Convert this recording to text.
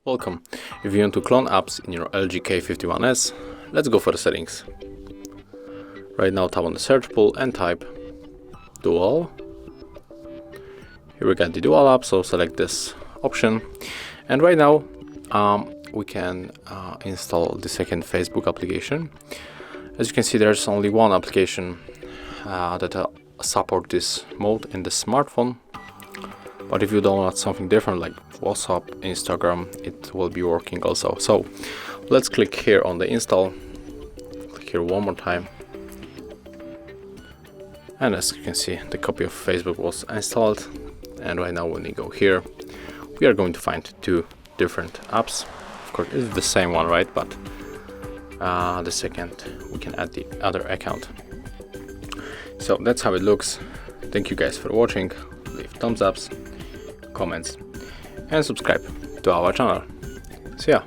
Welcome. If you want to clone apps in your LG K51s, let's go for the settings. Right now tap on the search pool and type dual. Here we got the dual app, so select this option. And right now we can install the second Facebook application. As you can see, there's only one application that support this mode in the smartphone. But if you download something different like WhatsApp, Instagram, it will be working also. So let's click here on the install. Click here one more time. And as you can see, the copy of Facebook was installed. And right now when we go here, we are going to find two different apps. Of course, it's the same one, right? But the second we can add the other account. So that's how it looks. Thank you guys for watching. Leave thumbs ups, comments, and subscribe to our channel. See ya.